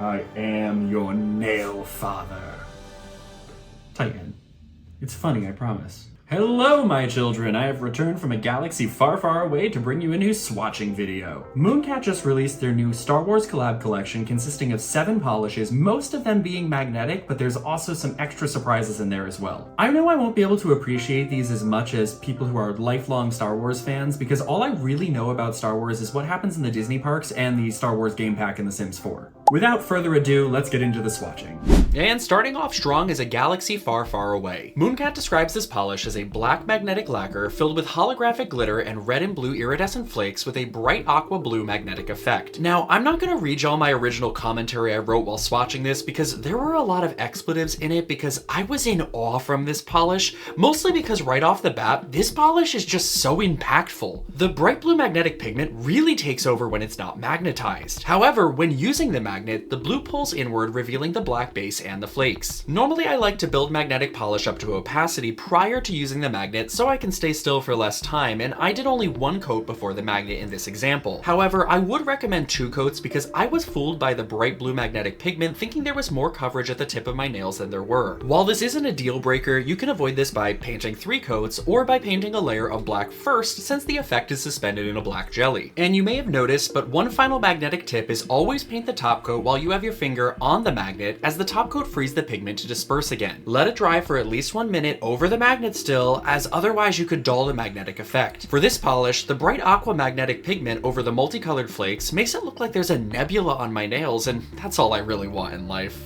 I am your nail father. Titan. It's funny, I promise. Hello, my children! I have returned from a galaxy far, far away to bring you a new swatching video. Mooncat just released their new Star Wars collab collection consisting of 7 polishes, most of them being magnetic, but there's also some extra surprises in there as well. I know I won't be able to appreciate these as much as people who are lifelong Star Wars fans, because all I really know about Star Wars is what happens in the Disney parks and the Star Wars game pack in The Sims 4. Without further ado, let's get into the swatching. And starting off strong is a galaxy far, far away. Mooncat describes this polish as a black magnetic lacquer filled with holographic glitter and red and blue iridescent flakes with a bright aqua blue magnetic effect. Now, I'm not going to read y'all my original commentary I wrote while swatching this because there were a lot of expletives in it because I was in awe from this polish, mostly because right off the bat, this polish is just so impactful. The bright blue magnetic pigment really takes over when it's not magnetized. However, when using the magnet, the blue pulls inward, revealing the black base and the flakes. Normally, I like to build magnetic polish up to opacity prior to using the magnet so I can stay still for less time, and I did only 1 coat before the magnet in this example. However, I would recommend 2 coats because I was fooled by the bright blue magnetic pigment thinking there was more coverage at the tip of my nails than there were. While this isn't a deal breaker, you can avoid this by painting 3 coats or by painting a layer of black first since the effect is suspended in a black jelly. And you may have noticed, but one final magnetic tip is always paint the top coat while you have your finger on the magnet, as the top coat frees the pigment to disperse again. Let it dry for at least 1 minute over the magnet still, as otherwise you could dull the magnetic effect. For this polish, the bright aqua magnetic pigment over the multicolored flakes makes it look like there's a nebula on my nails, and that's all I really want in life.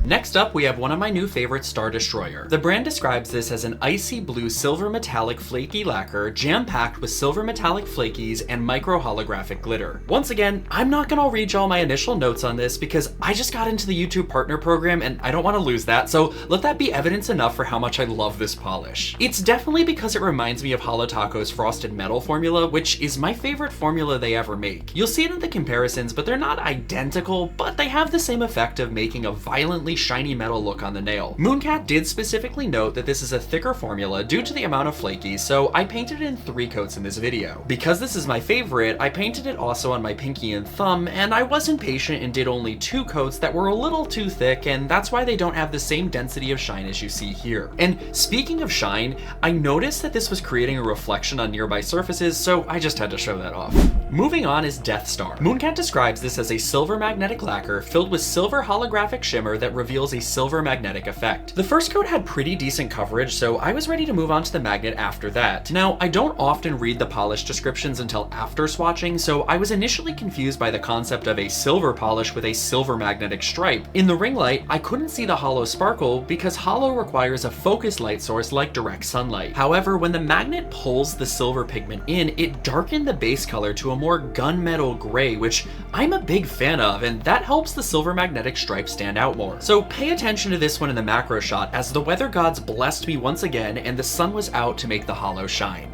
Next up, we have one of my new favorites, Star Destroyer. The brand describes this as an icy blue silver metallic flaky lacquer jam-packed with silver metallic flakies and micro holographic glitter. Once again, I'm not gonna read y'all my initial notes on this because I just got into the YouTube partner program and I don't want to lose that, so let that be evidence enough for how much I love this polish. It's definitely because it reminds me of Holo Taco's frosted metal formula, which is my favorite formula they ever make. You'll see it in the comparisons, but they're not identical, but they have the same effect of making a violently shiny metal look on the nail. Mooncat did specifically note that this is a thicker formula due to the amount of flakies, so I painted it in 3 coats in this video. Because this is my favorite, I painted it also on my pinky and thumb, and I was impatient and did only 2 coats that were a little too thick, and that's why they don't have the same density of shine as you see here. And speaking of shine, I noticed that this was creating a reflection on nearby surfaces, so I just had to show that off. Moving on is Death Star. Mooncat describes this as a silver magnetic lacquer filled with silver holographic shimmer that reveals a silver magnetic effect. The first coat had pretty decent coverage, so I was ready to move on to the magnet after that. Now, I don't often read the polish descriptions until after swatching, so I was initially confused by the concept of a silver polish with a silver magnetic stripe. In the ring light, I couldn't see the holo sparkle because holo requires a focused light source like direct sunlight. However, when the magnet pulls the silver pigment in, it darkened the base color to a more gunmetal gray, which I'm a big fan of, and that helps the silver magnetic stripe stand out more. So pay attention to this one in the macro shot, as the weather gods blessed me once again and the sun was out to make the holo shine.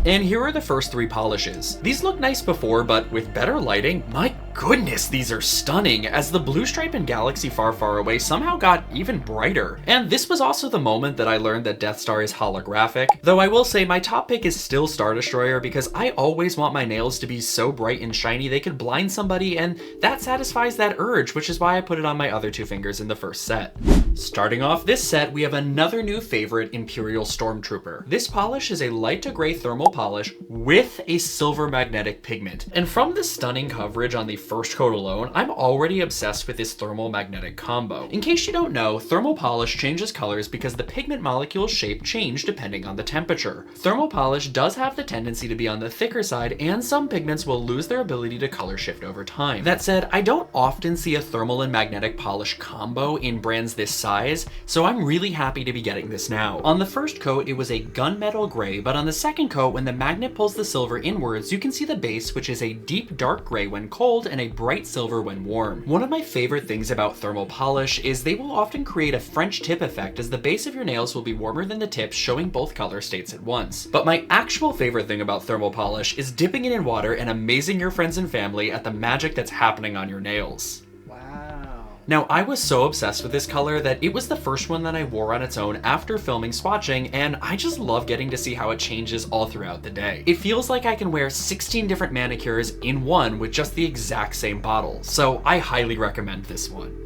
And here are the first 3 polishes. These looked nice before, but with better lighting, my goodness, these are stunning, as the blue stripe in Galaxy Far, Far Away somehow got even brighter. And this was also the moment that I learned that Death Star is holographic, though I will say my top pick is still Star Destroyer because I always want my nails to be so bright and shiny they could blind somebody, and that satisfies that urge, which is why I put it on my other 2 fingers in the first set. Starting off this set, we have another new favorite, Imperial Stormtrooper. This polish is a light to gray thermal polish with a silver magnetic pigment. And from the stunning coverage on the first coat alone, I'm already obsessed with this thermal magnetic combo. In case you don't know, thermal polish changes colors because the pigment molecule's shape change depending on the temperature. Thermal polish does have the tendency to be on the thicker side, and some pigments will lose their ability to color shift over time. That said, I don't often see a thermal and magnetic polish combo in brands this size, so I'm really happy to be getting this now. On the first coat, it was a gunmetal gray, but on the second coat, when the magnet pulls the silver inwards, you can see the base, which is a deep dark gray when cold and a bright silver when warm. One of my favorite things about thermal polish is they will often create a French tip effect, as the base of your nails will be warmer than the tips, showing both color states at once. But my actual favorite thing about thermal polish is dipping it in water and amazing your friends and family at the magic that's happening on your nails. Wow. Now, I was so obsessed with this color that it was the first one that I wore on its own after filming swatching, and I just love getting to see how it changes all throughout the day. It feels like I can wear 16 different manicures in one with just the exact same bottle, so I highly recommend this one.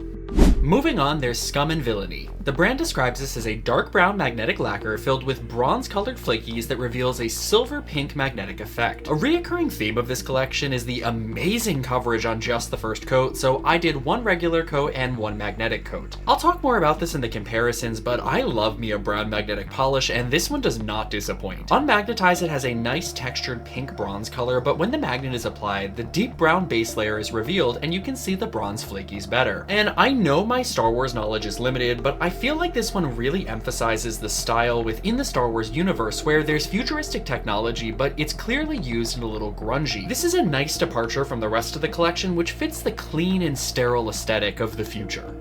Moving on, there's Scum and Villainy. The brand describes this as a dark brown magnetic lacquer filled with bronze-colored flakies that reveals a silver-pink magnetic effect. A reoccurring theme of this collection is the amazing coverage on just the first coat, so I did one regular coat and one magnetic coat. I'll talk more about this in the comparisons, but I love me a brown magnetic polish, and this one does not disappoint. On magnetized, it has a nice textured pink bronze color, but when the magnet is applied, the deep brown base layer is revealed and you can see the bronze flakies better. And I know my Star Wars knowledge is limited, but I feel like this one really emphasizes the style within the Star Wars universe where there's futuristic technology, but it's clearly used in a little grungy. This is a nice departure from the rest of the collection, which fits the clean and sterile aesthetic of the future.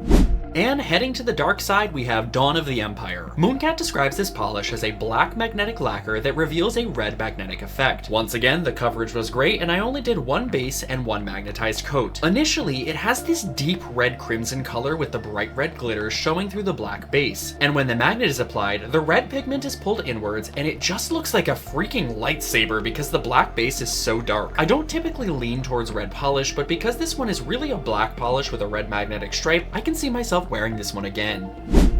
And heading to the dark side, we have Dawn of the Empire. Mooncat describes this polish as a black magnetic lacquer that reveals a red magnetic effect. Once again, the coverage was great, and I only did one base and one magnetized coat. Initially, it has this deep red crimson color with the bright red glitter showing through the black base. And when the magnet is applied, the red pigment is pulled inwards, and it just looks like a freaking lightsaber because the black base is so dark. I don't typically lean towards red polish, but because this one is really a black polish with a red magnetic stripe, I can see myself wearing this one again.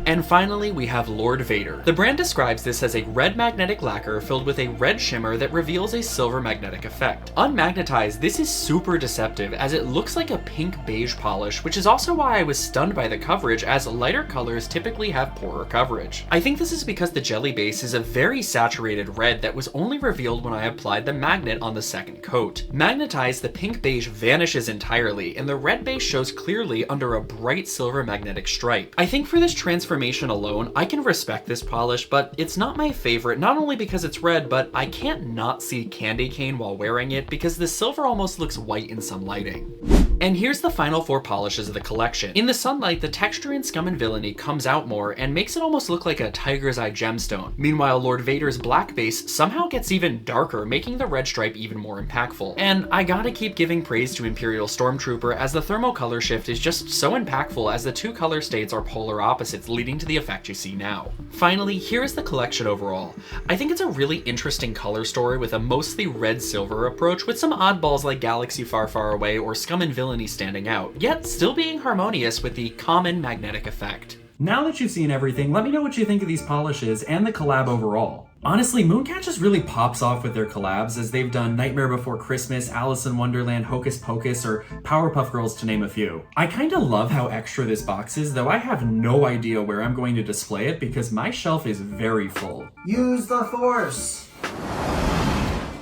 And finally, we have Lord Vader. The brand describes this as a red magnetic lacquer filled with a red shimmer that reveals a silver magnetic effect. Unmagnetized, this is super deceptive as it looks like a pink beige polish, which is also why I was stunned by the coverage, as lighter colors typically have poorer coverage. I think this is because the jelly base is a very saturated red that was only revealed when I applied the magnet on the second coat. Magnetized, the pink beige vanishes entirely, and the red base shows clearly under a bright silver magnetic stripe. I think for this transformation alone, I can respect this polish, but it's not my favorite, not only because it's red, but I can't not see candy cane while wearing it because the silver almost looks white in some lighting. And here's the final 4 polishes of the collection. In the sunlight, the texture in Scum and Villainy comes out more and makes it almost look like a tiger's eye gemstone. Meanwhile, Lord Vader's black base somehow gets even darker, making the red stripe even more impactful. And I gotta keep giving praise to Imperial Stormtrooper, as the thermal color shift is just so impactful as the 2 color states are polar opposites, leading to the effect you see now. Finally, here's the collection overall. I think it's a really interesting color story with a mostly red-silver approach, with some oddballs like Galaxy Far Far Away or Scum and Villainy standing out, yet still being harmonious with the common magnetic effect. Now that you've seen everything, let me know what you think of these polishes and the collab overall. Honestly, Mooncat just really pops off with their collabs, as they've done Nightmare Before Christmas, Alice in Wonderland, Hocus Pocus, or Powerpuff Girls to name a few. I kinda love how extra this box is, though I have no idea where I'm going to display it because my shelf is very full. Use the Force!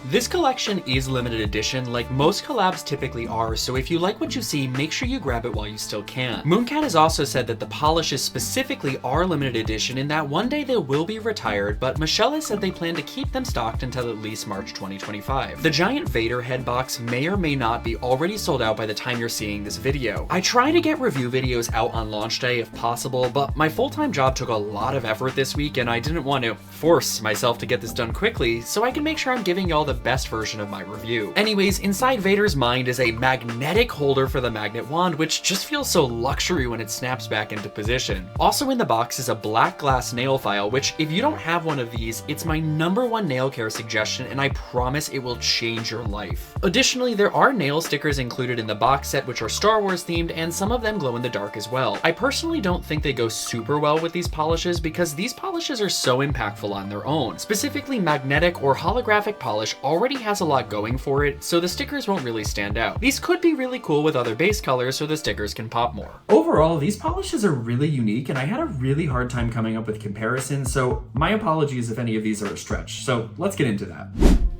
This collection is limited edition, like most collabs typically are, so if you like what you see, make sure you grab it while you still can. Mooncat has also said that the polishes specifically are limited edition and that one day they will be retired, but Michelle has said they plan to keep them stocked until at least March 2025. The giant Vader head box may or may not be already sold out by the time you're seeing this video. I try to get review videos out on launch day if possible, but my full-time job took a lot of effort this week and I didn't want to force myself to get this done quickly, so I can make sure I'm giving y'all the best version of my review. Anyways, inside Vader's mind is a magnetic holder for the magnet wand, which just feels so luxury when it snaps back into position. Also in the box is a black glass nail file, which if you don't have one of these, it's my #1 nail care suggestion, and I promise it will change your life. Additionally, there are nail stickers included in the box set, which are Star Wars themed, and some of them glow in the dark as well. I personally don't think they go super well with these polishes because these polishes are so impactful on their own. Specifically, magnetic or holographic polish already has a lot going for it, so the stickers won't really stand out. These could be really cool with other base colors so the stickers can pop more. Overall, these polishes are really unique, and I had a really hard time coming up with comparisons, so my apologies if any of these are a stretch. So let's get into that.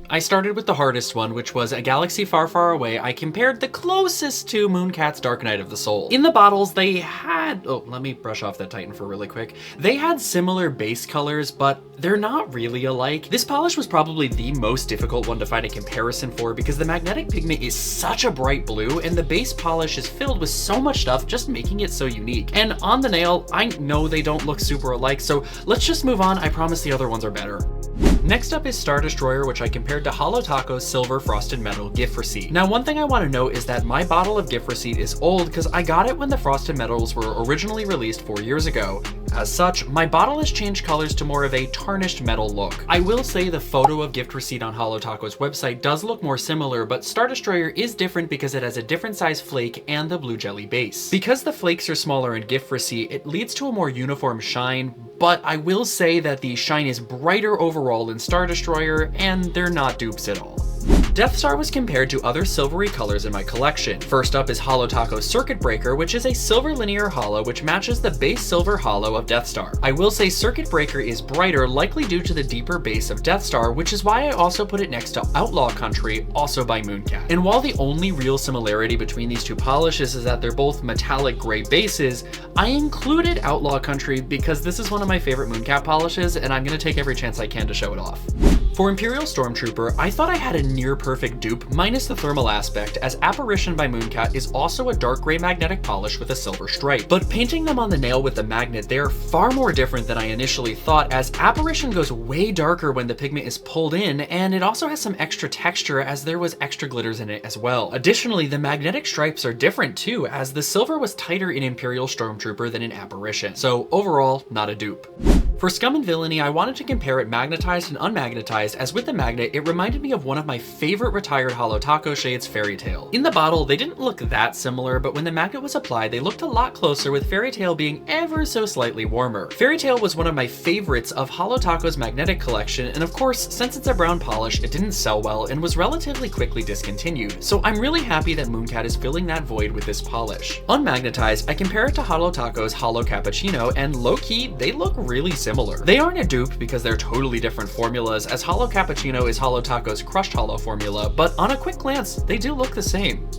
I started with the hardest one, which was A Galaxy Far Far Away. I compared the closest to Mooncat's Dark Night of the Soul. In the bottles, they had... Oh, let me brush off that Titan for really quick. They had similar base colors, but they're not really alike. This polish was probably the most difficult one to find a comparison for because the magnetic pigment is such a bright blue, and the base polish is filled with so much stuff, just making it so unique. And on the nail, I know they don't look super alike, so let's just move on. I promise the other ones are better. Next up is Star Destroyer, which I compared to Holo Taco's Silver Frosted Metal gift receipt. Now, one thing I want to note is that my bottle of gift receipt is old because I got it when the Frosted Metals were originally released 4 years ago. As such, my bottle has changed colors to more of a tarnished metal look. I will say the photo of gift receipt on Holo Taco's website does look more similar, but Star Destroyer is different because it has a different size flake and the blue jelly base. Because the flakes are smaller in gift receipt, it leads to a more uniform shine, but I will say that the shine is brighter overall in Star Destroyer, and they're not dupes at all. Death Star was compared to other silvery colors in my collection. First up is Holo Taco's Circuit Breaker, which is a silver linear holo which matches the base silver holo of Death Star. I will say Circuit Breaker is brighter, likely due to the deeper base of Death Star, which is why I also put it next to Outlaw Country, also by Mooncat. And while the only real similarity between these two polishes is that they're both metallic gray bases, I included Outlaw Country because this is one of my favorite Mooncat polishes, and I'm going to take every chance I can to show it off. For Imperial Stormtrooper, I thought I had a near perfect dupe minus the thermal aspect, as Apparition by Mooncat is also a dark gray magnetic polish with a silver stripe. But painting them on the nail with the magnet, they are far more different than I initially thought, as Apparition goes way darker when the pigment is pulled in, and it also has some extra texture as there was extra glitters in it as well. Additionally, the magnetic stripes are different too, as the silver was tighter in Imperial Stormtrooper than in Apparition. So overall, not a dupe. For Scum and Villainy, I wanted to compare it magnetized and unmagnetized, as with the magnet, it reminded me of one of my favorite retired Holo Taco shades, Fairy Tale. In the bottle, they didn't look that similar, but when the magnet was applied, they looked a lot closer, with Fairy Tale being ever so slightly warmer. Fairy Tale was one of my favorites of Holo Taco's magnetic collection, and of course, since it's a brown polish, it didn't sell well and was relatively quickly discontinued. So I'm really happy that Mooncat is filling that void with this polish. Unmagnetized, I compare it to Holo Taco's Holo Cappuccino, and low-key, they look really similar. They aren't a dupe because they're totally different formulas, as Holo Cappuccino is Holo Taco's crushed holo formula, but on a quick glance, they do look the same.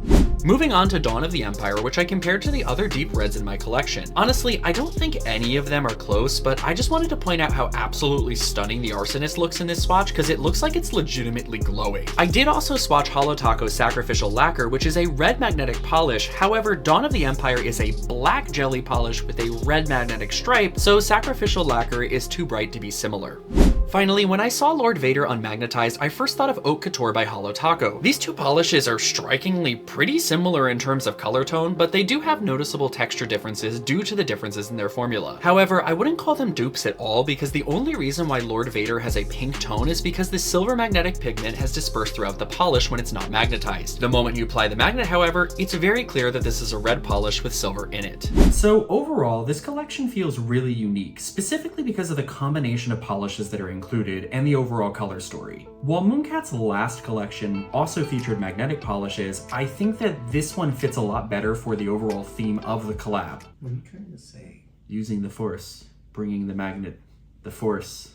Moving on to Dawn of the Empire, which I compared to the other deep reds in my collection. Honestly, I don't think any of them are close, but I just wanted to point out how absolutely stunning the Arsonist looks in this swatch, because it looks like it's legitimately glowing. I did also swatch Holo Taco's Sacrificial Lacquer, which is a red magnetic polish. However, Dawn of the Empire is a black jelly polish with a red magnetic stripe, so Sacrificial Lacquer is too bright to be similar. Finally, when I saw Lord Vader unmagnetized, I first thought of Haute Couture by Holo Taco. These two polishes are strikingly pretty similar in terms of color tone, but they do have noticeable texture differences due to the differences in their formula. However, I wouldn't call them dupes at all, because the only reason why Lord Vader has a pink tone is because the silver magnetic pigment has dispersed throughout the polish when it's not magnetized. The moment you apply the magnet, however, it's very clear that this is a red polish with silver in it. So overall, this collection feels really unique, specifically because of the combination of polishes that are included and the overall color story. While Mooncat's last collection also featured magnetic polishes, I think that this one fits a lot better for the overall theme of the collab. What are you trying to say? Using the Force, bringing the magnet, the Force,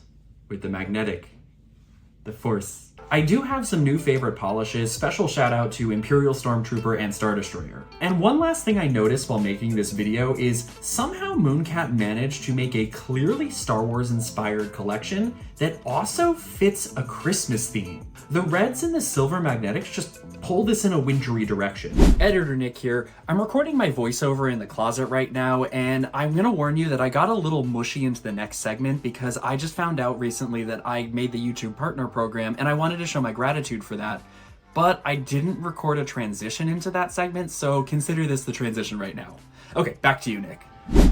with the magnetic, the Force. I do have some new favorite polishes. Special shout out to Imperial Stormtrooper and Star Destroyer. And one last thing I noticed while making this video is somehow Mooncat managed to make a clearly Star Wars inspired collection that also fits a Christmas theme. The reds and the silver magnetics just pull this in a wintry direction. Editor Nick here. I'm recording my voiceover in the closet right now, and I'm gonna warn you that I got a little mushy into the next segment because I just found out recently that I made the YouTube Partner Program, and I wanted to show my gratitude for that. But I didn't record a transition into that segment, so consider this the transition right now. Okay, back to you, Nick.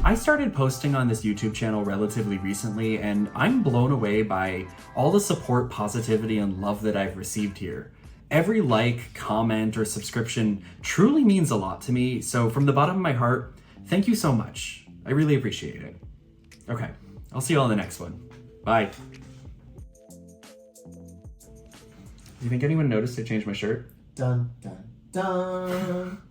I started posting on this YouTube channel relatively recently, and I'm blown away by all the support, positivity, and love that I've received here. Every like, comment, or subscription truly means a lot to me, so from the bottom of my heart, thank you so much. I really appreciate it. Okay, I'll see you all in the next one. Bye. Do you think anyone noticed I changed my shirt? Dun, dun, dun.